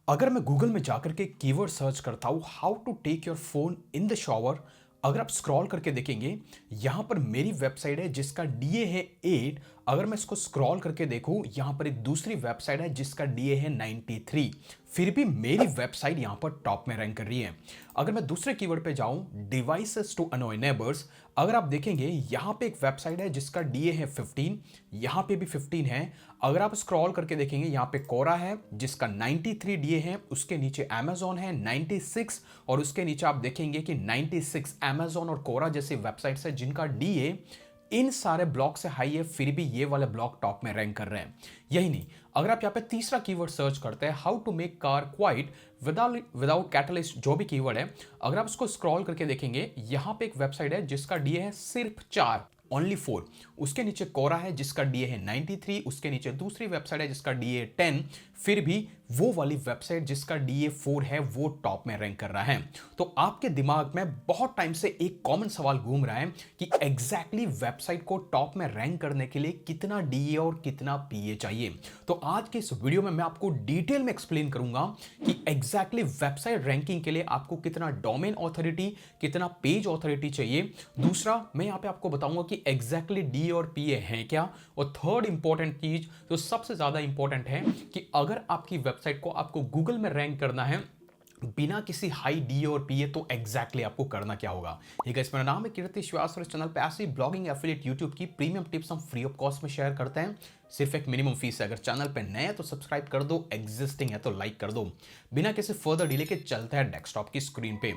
अगर मैं गूगल में जाकर के कीवर्ड सर्च करता हूँ how to take your phone in the shower. अगर आप स्क्रॉल करके देखेंगे यहां पर मेरी वेबसाइट है जिसका डीए है 8। अगर मैं इसको स्क्रॉल करके देखूं यहां पर एक दूसरी वेबसाइट है जिसका डीए है 93। फिर भी मेरी वेबसाइट यहां पर टॉप में रैंक कर रही है। अगर मैं दूसरे कीवर्ड पे जाऊं डिवाइसेस टू अनोय नेबर्स, अगर आप देखेंगे यहां पे एक वेबसाइट है जिसका डीए है 15, यहां पे भी 15 है। अगर आप स्क्रॉल करके देखेंगे यहां पे कोरा है जिसका 93 डीए है, उसके नीचे Amazon है 96 और उसके नीचे आप देखेंगे कि 96 Amazon और कोरा जैसी वेबसाइट्स है जिनका डीए इन सारे ब्लॉक से हाई है, फिर भी ये वाले ब्लॉक टॉप में रैंक कर रहे हैं। यही नहीं, अगर आप यहाँ पे तीसरा कीवर्ड सर्च करते हैं how to make car quiet without catalyst, जो भी कीवर्ड है, अगर आप उसको स्क्रॉल करके देखेंगे यहां पे एक वेबसाइट है जिसका डीए है सिर्फ 4, ओनली 4। उसके नीचे कोरा है जिसका डीए है 93, उसके नीचे दूसरी वेबसाइट है जिसका डीए 10, फिर भी वो वाली वेबसाइट जिसका डीए 4 है वो टॉप में रैंक कर रहा है। तो आपके दिमाग में बहुत टाइम से एक कॉमन सवाल घूम रहा है कि एग्जैक्टली वेबसाइट को टॉप में रैंक करने के लिए कितना डीए और कितना पीए चाहिए। तो आज के इस वीडियो में मैं आपको डिटेल में एक्सप्लेन करूंगा कि एग्जैक्टली वेबसाइट रैंकिंग के लिए आपको कितना डोमेन ऑथोरिटी, कितना पेज ऑथोरिटी चाहिए। दूसरा, मैं यहां पे आपको बताऊंगा कि एग्जैक्टली डी और पीए है क्या। और थर्ड इंपॉर्टेंट चीज जो सबसे ज्यादा इंपॉर्टेंट है कि अगर आपकी वेबसाइट को आपको गूगल में रैंक करना है बिना किसी हाई डी और पीए, तो एग्जैक्टली आपको करना क्या होगा। ये गाइस, मेरा नाम है कीर्ति श्रीवास्तव और इस चैनल पे ऐसी ब्लॉगिंग एफिलिएट यूट्यूब की प्रीमियम टिप्स हम फ्री ऑफ कॉस्ट में शेयर करते हैं। सिर्फ एक मिनिमम फीस है। अगर चैनल पे नए हैं तो सब्सक्राइब कर दो, एग्जिस्टिंग है तो लाइक कर दो। बिना किसी फर्दर डिले के चलते हैं डेस्कटॉप की स्क्रीन पे।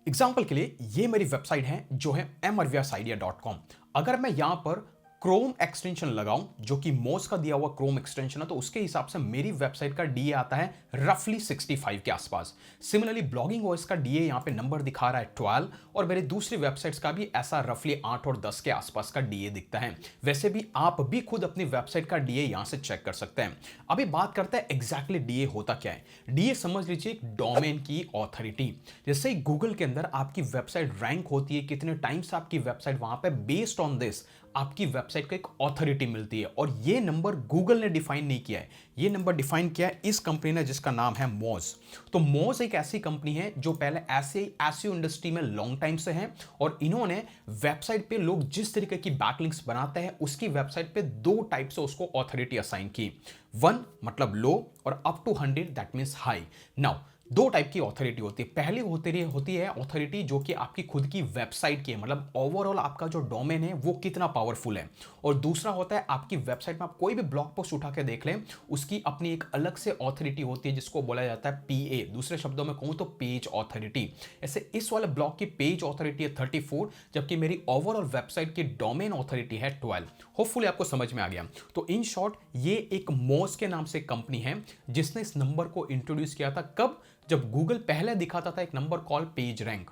एग्जाम्पल के लिए ये मेरी वेबसाइट है जो है marviasidea.com। अगर मैं यहां पर क्रोम एक्सटेंशन लगाऊं जो कि मोज का दिया हुआ क्रोम एक्सटेंशन है, तो उसके हिसाब से मेरी वेबसाइट का डीए आता है रफली 65 के आसपास। सिमिलरली ब्लॉगिंग वॉइस का डीए यहां पे नंबर दिखा रहा है 12 और मेरी दूसरी वेबसाइट्स का भी ऐसा रफली 8 और 10 के आसपास का डीए दिखता है। वैसे भी आप भी खुद अपनी वेबसाइट का डीए यहां से चेक कर सकते हैं। अभी बात करते हैं एग्जैक्टली डीए होता क्या है। डीए समझ लीजिए एक डोमेन की ऑथोरिटी। जैसे गूगल के अंदर आपकी वेबसाइट रैंक होती है, कितने टाइम्स आपकी वेबसाइट वहां पे, बेस्ड ऑन दिस आपकी वेबसाइट को एक ऑथोरिटी मिलती है। और ये नंबर गूगल ने डिफाइन नहीं किया है, ये नंबर डिफाइन किया है इस कंपनी ने जिसका नाम है मोज। तो मोज एक ऐसी कंपनी है जो पहले ऐसे एसईओ इंडस्ट्री में लॉन्ग टाइम से है और इन्होंने वेबसाइट पे लोग जिस तरीके की बैकलिंक्स बनाते हैं उसकी वेबसाइट पे दो टाइप से उसको ऑथोरिटी असाइन की। 1 मतलब लो और up to 100 that means high. Now दो टाइप की ऑथोरिटी होती है। पहली होती है ऑथोरिटी जो कि आपकी खुद की वेबसाइट की है, मतलब ओवरऑल आपका जो डोमेन है वो कितना पावरफुल है। और दूसरा होता है आपकी वेबसाइट में आप कोई भी ब्लॉग पोस्ट उठा के देख लें, उसकी अपनी एक अलग से ऑथोरिटी होती है जिसको बोला जाता है पीए, दूसरे शब्दों में कहूं तो पेज ऑथोरिटी। ऐसे इस वाले ब्लॉग की पेज ऑथोरिटी है 34, जबकि मेरी ओवरऑल वेबसाइट की डोमेन ऑथोरिटी है 12। होपफुली आपको समझ में आ गया। तो इन शॉर्ट ये एक मोज के नाम से कंपनी है जिसने इस नंबर को इंट्रोड्यूस किया था। कब? जब गूगल पहले दिखाता था एक नंबर कॉल पेज रैंक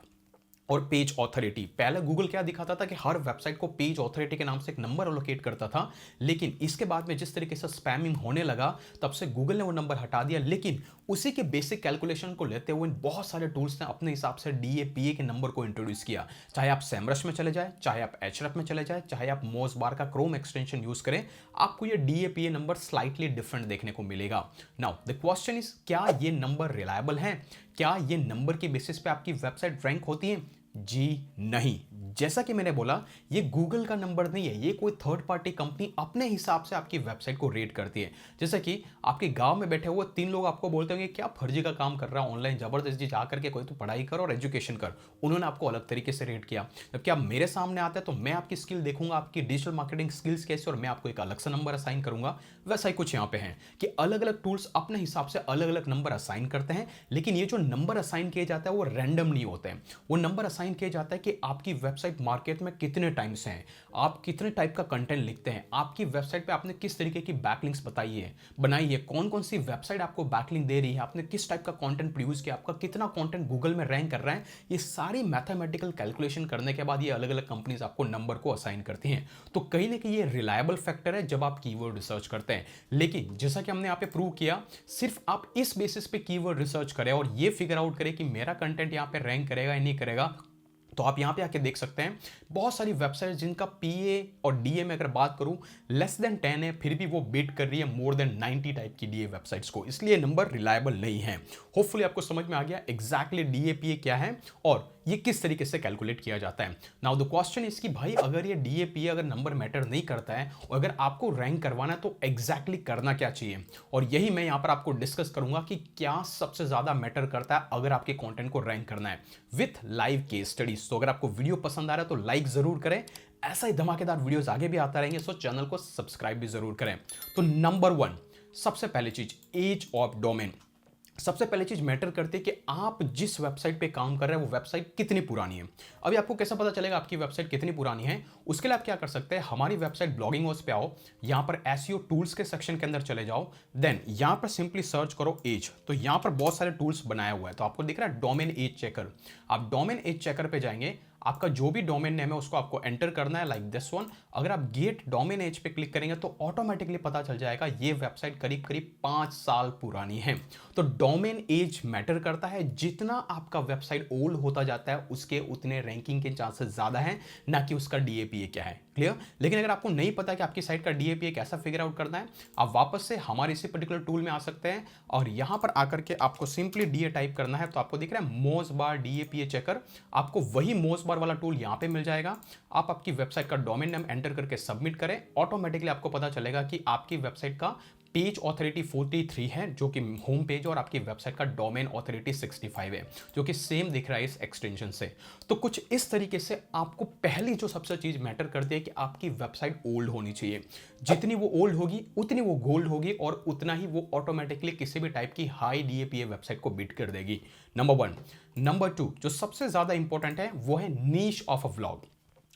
और पेज ऑथोरिटी। पहले गूगल क्या दिखाता था कि हर वेबसाइट को पेज ऑथोरिटी के नाम से एक नंबर एलोकेट करता था, लेकिन इसके बाद में जिस तरीके से स्पैमिंग होने लगा तब से गूगल ने वो नंबर हटा दिया। लेकिन उसी के बेसिक कैलकुलेशन को लेते हुए बहुत सारे टूल्स ने अपने हिसाब से डीएपीए के नंबर को इंट्रोड्यूस किया। चाहे आप सेमरश में चले जाए, चाहे आप एचरएफ में चले जाए, चाहे आप मोज बार का क्रोम एक्सटेंशन यूज करें, आपको ये डीएपीए नंबर स्लाइटली डिफरेंट देखने को मिलेगा। नाउ द क्वेश्चन इज, क्या ये नंबर रिलायबल है? क्या ये नंबर के बेसिस पे आपकी वेबसाइट रैंक होती है? जी नहीं। जैसा कि मैंने बोला, ये गूगल का नंबर नहीं है, ये कोई थर्ड पार्टी कंपनी अपने हिसाब से आपकी वेबसाइट को रेट करती है। जैसे कि आपके गांव में बैठे हुए 3 लोग आपको बोलते होंगे क्या फर्जी का काम कर रहा है ऑनलाइन, जबरदस्ती जा करके कोई तो पढ़ाई कर और एजुकेशन कर। उन्होंने आपको अलग तरीके से रेट किया। जबकि आप मेरे सामने आते हैं तो मैं आपकी स्किल देखूंगा, आपकी डिजिटल मार्केटिंग स्किल्स कैसे, और मैं आपको एक अलग सा नंबर असाइन करूंगा। वैसा ही कुछ यहाँ पे है कि अलग अलग टूल्स अपने हिसाब से अलग अलग नंबर असाइन करते हैं, लेकिन ये जो नंबर असाइन किए जाता है वो रैंडम नहीं होते हैं। वो नंबर असाइन किया जाता है कि आपकी वेबसाइट मार्केट में कितने टाइम से हैं, आप कितने टाइप का कंटेंट लिखते हैं, आपकी वेबसाइट पे आपने किस तरीके की बैकलिंक्स बनाई है, कौन कौन सी वेबसाइट आपको बैकलिंक दे रही है, आपने किस टाइप का कंटेंट प्रोड्यूस किया, आपका कितना कंटेंट गूगल में रैंक कर रहा है। ये सारी मैथमेटिकल कैलकुलेशन करने के बाद ये अलग अलग कंपनीज आपको नंबर को असाइन करती हैं। तो कहीं ना कहीं ये रिलायबल फैक्टर है जब आप कीवर्ड रिसर्च करते हैं। लेकिन जैसा कि हमने यहाँ पे प्रूव किया, सिर्फ आप इस बेसिस पे कीवर्ड रिसर्च करें और ये फिगर आउट करें कि मेरा कंटेंट यहाँ पे रैंक करेगा या नहीं करेगा, तो आप यहाँ पे आके देख सकते हैं बहुत सारी वेबसाइट जिनका पीए और डीए में अगर बात करूं लेस देन 10 है, फिर भी वो बीट कर रही है मोर देन 90 टाइप की डीए वेबसाइट्स को, इसलिए नंबर रिलायबल नहीं है। होपफुली आपको समझ में आ गया एग्जैक्टली डीए पीए क्या है और ये किस तरीके से कैलकुलेट किया जाता है। नाउ द क्वेश्चन इज कि भाई अगर ये डीए पीए अगर नंबर मैटर नहीं करता है और अगर आपको रैंक करवाना है तो एग्जैक्टली करना क्या चाहिए, और यही मैं यहाँ पर आपको डिस्कस करूंगा कि क्या सबसे ज्यादा मैटर करता है अगर आपके कंटेंट को रैंक करना है विथ लाइव केस स्टडीज। तो अगर आपको वीडियो पसंद आ रहा है तो लाइक जरूर करें, ऐसा ही धमाकेदार वीडियोस आगे भी आता रहेंगे, सो चैनल को सब्सक्राइब भी जरूर करें। तो नंबर 1 सबसे पहली चीज एज ऑफ डोमेन। सबसे पहली चीज मैटर करती है कि आप जिस वेबसाइट पे काम कर रहे हैं वो वेबसाइट कितनी पुरानी है। अभी आपको कैसे पता चलेगा आपकी वेबसाइट कितनी पुरानी है? उसके लिए आप क्या कर सकते हैं, हमारी वेबसाइट ब्लॉगिंग हाउस पे आओ, यहां पर एसईओ टूल्स के सेक्शन के अंदर चले जाओ, देन यहां पर सिंपली सर्च करो एज। तो यहां पर बहुत सारे टूल्स बनाया हुआ है, तो आपको दिख रहा है डोमेन एज चेकर। आप डोमेन एज चेकर पे जाएंगे, आपका जो भी डोमेन नेम है उसको आपको एंटर करना है लाइक दिस वन। अगर आप गेट डोमेन एज पे क्लिक करेंगे तो ऑटोमेटिकली पता चल जाएगा ये वेबसाइट करीब करीब 5 साल पुरानी है। तो डोमेन एज मैटर करता है, जितना आपका वेबसाइट ओल्ड होता जाता है उसके उतने रैंकिंग के चांसेस ज्यादा है, ना कि उसका डीएपीए क्या है। क्लियर? लेकिन अगर आपको नहीं पता कि आपकी साइट का डीएपीए कैसा फिगर आउट करना है, आप वापस से हमारे इसी पर्टिकुलर टूल में आ सकते हैं और यहां पर आकर के आपको सिंपली डीए टाइप करना है। तो आपको दिख रहा है मोज बार डीएपीए चेकर, आपको वही मोज बार वाला टूल यहां पे मिल जाएगा। आप आपकी वेबसाइट का डोमेन नेम एंटर करके सबमिट करें, ऑटोमेटिकली आपको पता चलेगा कि आपकी वेबसाइट का पेज ऑथोरिटी 43 है जो कि होम पेज, और आपकी वेबसाइट का डोमेन ऑथोरिटी 65 है जो कि सेम दिख रहा है इस एक्सटेंशन से। तो कुछ इस तरीके से आपको पहली जो सबसे चीज मैटर करती है कि आपकी वेबसाइट ओल्ड होनी चाहिए। जितनी वो ओल्ड होगी उतनी वो गोल्ड होगी और उतना ही वो ऑटोमेटिकली किसी भी टाइप की हाई डीएपीए वेबसाइट को बीट कर देगी। नंबर 1। नंबर 2 जो सबसे ज्यादा इंपॉर्टेंट है वो है नीश ऑफ अ व्लॉग।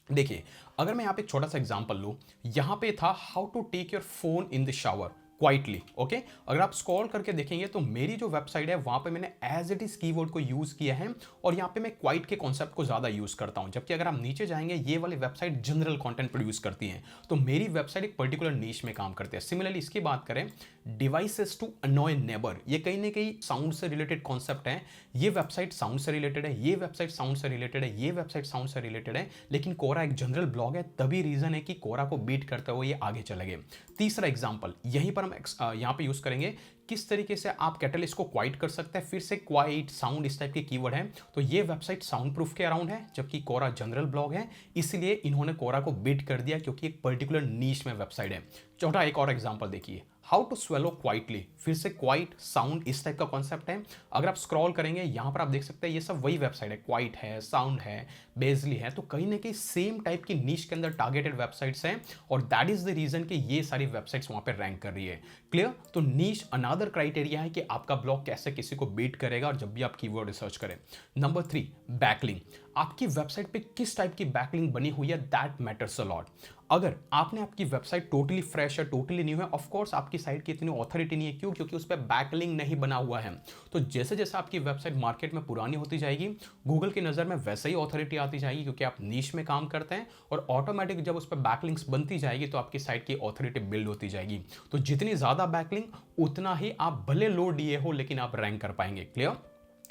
देखिए, अगर मैं यहां पे एक छोटा सा एग्जांपल लूं, यहां पे था how to take your phone in the shower quietly. Okay, अगर आप स्क्रॉल करके देखेंगे तो मेरी जो वेबसाइट है वहां पे मैंने एज इट इज कीवर्ड को यूज किया है और यहां पे मैं क्वाइट के कॉन्सेप्ट को ज्यादा यूज करता हूं। जबकि अगर आप नीचे जाएंगे ये वाली वेबसाइट जनरल कंटेंट प्रोड्यूस करती है, तो मेरी वेबसाइट एक पर्टिकुलर नीश में काम करती है। सिमिलरली इसकी बात करें डिवाइसेस टू अनॉय नेबर, ये कहीं ना कहीं साउंड से रिलेटेड कॉन्सेप्ट है। ये वेबसाइट साउंड से रिलेटेड है, ये वेबसाइट साउंड से रिलेटेड है, ये वेबसाइट साउंड से रिलेटेड है, लेकिन कोरा एक जनरल ब्लॉग है, तभी रीजन है कि कोरा को बीट करते हुए ये आगे चले गए। तीसरा एग्जांपल यहीं पर हम यहां पे यूज करेंगे किस तरीके से आप कैटलिस्ट को क्वाइट कर सकते हैं। फिर से क्वाइट साउंड इस टाइप के कीवर्ड है, तो ये वेबसाइट साउंड प्रूफ के अराउंड है जबकि कोरा जनरल ब्लॉग है, इसलिए इन्होंने कोरा को बीट कर दिया क्योंकि एक पर्टिकुलर नीश में वेबसाइट है। चौथा एक और एग्जांपल देखिए, हाउ टू स्वेलो क्वाइटली। फिर से क्वाइट साउंड इस टाइप का कॉन्सेप्ट है। अगर आप स्क्रॉल करेंगे यहां पर आप देख सकते हैं ये सब वही वेबसाइट है, क्वाइट है, साउंड है, बेजली है, तो कहीं ना कहीं सेम टाइप की नीश के अंदर टारगेटेड वेबसाइट्स हैं और दैट इज द रीजन कि ये सारी वेबसाइट्स वहां पे रैंक कर रही है। क्लियर? तो नीश अनदर क्राइटेरिया है कि आपका ब्लॉग कैसे किसी को बीट करेगा और जब भी आप कीवर्ड रिसर्च करें। Number 3 backlink. आपकी वेबसाइट पे किस टाइप की बैकलिंक बनी हुई है, दैट मैटर्स अ लॉट। अगर आपने आपकी वेबसाइट टोटली फ्रेश है, टोटली न्यू है, ऑफ कोर्स आपकी साइट की इतनी ऑथोरिटी नहीं है। क्यों? क्योंकि उस पर बैकलिंक नहीं बना हुआ है। तो जैसे जैसे आपकी वेबसाइट मार्केट में पुरानी होती जाएगी, गूगल की नज़र में वैसे ही ऑथोरिटी आती जाएगी क्योंकि आप नीश में काम करते हैं, और ऑटोमेटिक जब उस पर बैकलिंक्स बनती जाएगी तो आपकी साइट की ऑथोरिटी बिल्ड होती जाएगी। तो जितनी ज़्यादा बैकलिंक उतना ही आप भले लो डीए हो लेकिन आप रैंक कर पाएंगे। क्लियर?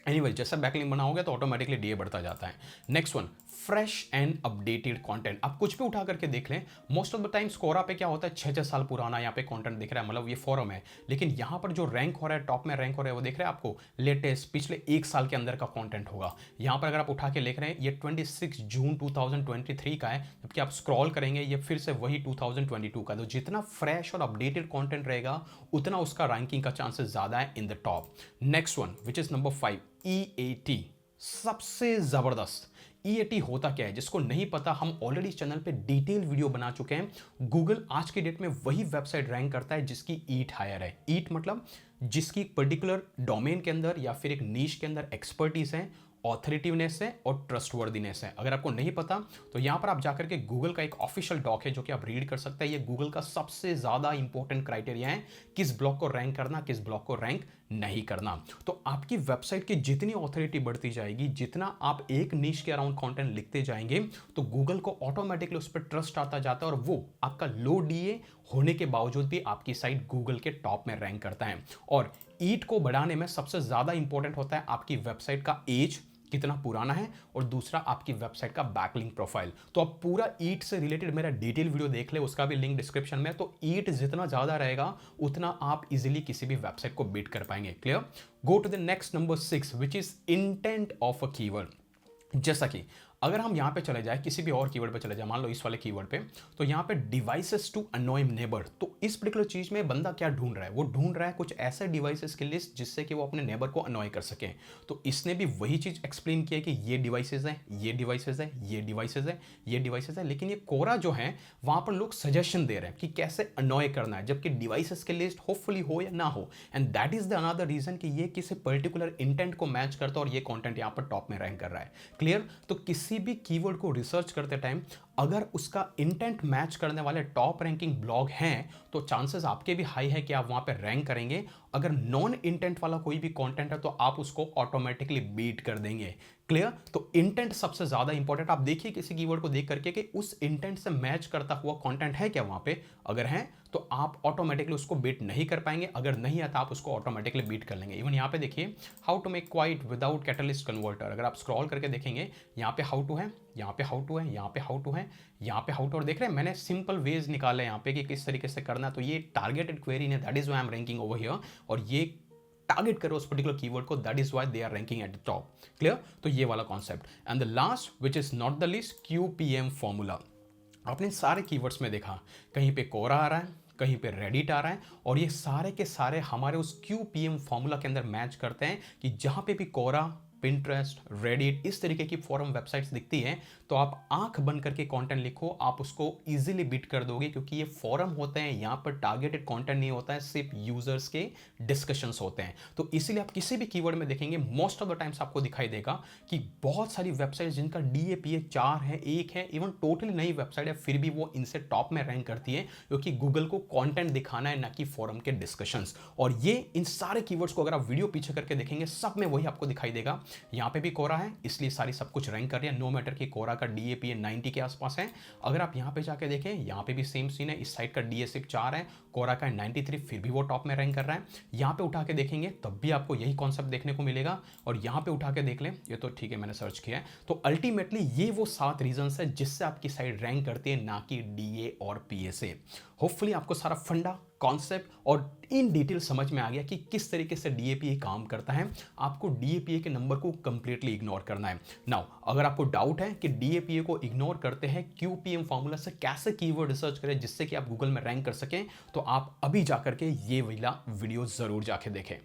एनीवे, जैसा बैकलिंक बना होगा तो ऑटोमेटिकली डीए बढ़ता जाता है। Next one, fresh and updated content. आप कुछ भी उठा करके देख लें, मोस्ट ऑफ द टाइम स्कोरा पे क्या होता है 6-6 साल पुराना यहाँ पे कंटेंट दिख रहा है, मतलब ये फॉरम है, लेकिन यहाँ पर जो रैंक हो रहा है, टॉप में रैंक हो रहा है, वो देख रहे हैं आपको लेटेस्ट पिछले 1 साल के अंदर का कंटेंट होगा। यहाँ पर अगर आप उठा के देख रहे हैं ये 26 जून 2023 का है, जबकि आप स्क्रॉल करेंगे ये फिर से वही 2022 का। तो जितना फ्रेश और अपडेटेड कंटेंट रहेगा उतना उसका रैंकिंग का चांसेस ज्यादा है in the top. Next one which is number 5, EAT. सबसे जबरदस्त ईएटी होता क्या है, जिसको नहीं पता हम ऑलरेडी चैनल पे डिटेल वीडियो बना चुके हैं। गूगल आज की डेट में वही वेबसाइट रैंक करता है जिसकी ईट हायर है। ईट मतलब जिसकी पर्टिकुलर डोमेन के अंदर या फिर एक नीश के अंदर एक्सपर्टीज है, ऑथोरिटिवनेस है और ट्रस्टवर्दीनेस है। अगर आपको नहीं पता तो यहां पर आप जाकर के गूगल का एक ऑफिशियल डॉक है जो कि आप रीड कर सकते हैं। ये गूगल का सबसे ज्यादा इंपॉर्टेंट क्राइटेरिया है किस ब्लॉक को रैंक करना, किस ब्लॉक को रैंक नहीं करना। तो आपकी वेबसाइट की जितनी ऑथोरिटी बढ़ती जाएगी, जितना आप एक नीश के अराउंड कंटेंट लिखते जाएंगे, तो गूगल को ऑटोमेटिकली उस पर ट्रस्ट आता जाता है और वो आपका लो डीए होने के बावजूद भी आपकी साइट गूगल के टॉप में रैंक करता है। और ईट को बढ़ाने में सबसे ज्यादा इंपॉर्टेंट होता है आपकी वेबसाइट का एज, कितना पुराना है, और दूसरा आपकी वेबसाइट का बैकलिंक प्रोफाइल। तो आप पूरा ईट से रिलेटेड मेरा डिटेल वीडियो देख ले, उसका भी लिंक डिस्क्रिप्शन में है। तो ईट जितना ज़्यादा रहेगा उतना आप इजीली किसी भी वेबसाइट को बीट कर पाएंगे। Clear? Go to the next number 6 which is intent of a keyword. जैसा कि अगर हम यहाँ पे चले जाए, किसी भी और कीवर्ड पे चले जाए, मान लो इस वाले कीवर्ड पे, तो यहाँ पे डिवाइसेस टू अनोय नेबर, तो इस पर्टिकुलर चीज में बंदा क्या ढूंढ रहा है? वो ढूंढ रहा है कुछ ऐसे डिवाइसेस की लिस्ट जिससे कि वो अपने नेबर को अनोय कर सके। तो इसने भी वही चीज एक्सप्लेन किया कि ये डिवाइसेस हैं, ये डिवाइसेस हैं, ये डिवाइसेस हैं, ये डिवाइसेस हैं, लेकिन ये कोरा जो है वहां पर लोग सजेशन दे रहे हैं कि कैसे अनोय करना है, जबकि डिवाइसेस की लिस्ट होपफुली हो या ना हो। And that is the another reason कि ये किसी पर्टिकुलर इंटेंट को मैच करता है और ये कंटेंट यहाँ पर टॉप में रैंक कर रहा है। क्लियर? तो किसी भी कीवर्ड को रिसर्च करते टाइम अगर उसका इंटेंट मैच करने वाले टॉप रैंकिंग ब्लॉग हैं तो चांसेस आपके भी हाई है कि आप वहां पे रैंक करेंगे। अगर नॉन इंटेंट वाला कोई भी कंटेंट है तो आप उसको ऑटोमेटिकली बीट कर देंगे। क्लियर? तो इंटेंट सबसे ज्यादा इंपॉर्टेंट। आप देखिए किसी कीवर्ड को देख करके कि उस इंटेंट से मैच करता हुआ कंटेंट है क्या वहां पे। अगर है तो आप ऑटोमेटिकली उसको बीट नहीं कर पाएंगे, अगर नहीं है तो आप उसको ऑटोमेटिकली बीट कर लेंगे। इवन यहाँ पे देखिए how to make quiet without catalyst converter, अगर आप स्क्रॉल करके देखेंगे यहाँ पे हाउ टू है, यहाँ पे हाउ टू है, यहाँ पे हाउ टू है, यहाँ पे हाउ टू, और देख रहे हैं मैंने सिंपल वेज निकाले यहाँ पे कि किस तरीके से करना है। तो ये टारगेटेड क्वेरी है, that is why I am ranking over here, और ये टारगेट करो उस पर्टिकुलर कीवर्ड को, that is why they are ranking at the top. Clear? तो ये वाला concept. And the last which is not the least, QPM formula. आपने सारे कीवर्ड्स में देखा कहीं पे कोरा आ रहा है, कहीं पे रेडिट आ रहा है, और ये सारे के सारे हमारे उस QPM फॉर्मूला के अंदर मैच करते हैं कि जहां पे भी कोरा, पिंटरेस्ट, रेडिट, इस तरीके की फॉरम वेबसाइट्स दिखती हैं तो आप आंख बंद करके कंटेंट लिखो, आप उसको इजीली बीट कर दोगे, क्योंकि ये फॉरम होते हैं, यहाँ पर टारगेटेड कंटेंट नहीं होता है, सिर्फ यूजर्स के डिस्कशंस होते हैं। तो इसीलिए आप किसी भी कीवर्ड में देखेंगे मोस्ट ऑफ द टाइम्स आपको दिखाई देगा कि बहुत सारी वेबसाइट्स जिनका DAPA 4 है, 1 है, इवन टोटली नई वेबसाइट है, फिर भी वो इनसे टॉप में रैंक करती है, क्योंकि गूगल को कंटेंट दिखाना है ना कि फॉरम के डिस्कशंस। और ये इन सारे कीवर्ड्स को अगर आप वीडियो पीछे करके देखेंगे सब में वही आपको दिखाई देगा। यहाँ पे भी कोरा है इसलिए सारी सब कुछ रैंक कर रही है, नो मैटर कि कोरा का DAPA 90 के आसपास है। अगर आप यहाँ पे जाके देखें, यहाँ पे भी सेम सीन है, इस साइड का DA सिर्फ 4 है, कोरा का 93, फिर भी वो टॉप में रैंक कर रहा है। यहाँ पे उठा के देखेंगे तब भी आपको यही कॉन्सेप्ट देखने को मिलेगा, और यहाँ पे उठा के देख लें, ये तो ठीक है मैंने सर्च किया है। तो अल्टीमेटली ये वो 7 रीजन है जिससे आपकी साइट रैंक करती है, ना कि DA और PSA। होपफुली आपको सारा फंडा, कॉन्सेप्ट और इन डिटेल समझ में आ गया कि किस तरीके से DAPA काम करता है। आपको DAPA के नंबर को कंप्लीटली इग्नोर करना है। नाउ अगर आपको डाउट है कि DAPA को इग्नोर करते हैं QPM फॉर्मूला से कैसे कीवर्ड रिसर्च करें जिससे कि आप गूगल में रैंक कर सकें, तो आप अभी जाकर के ये वाला वीडियो जरूर जाके देखें।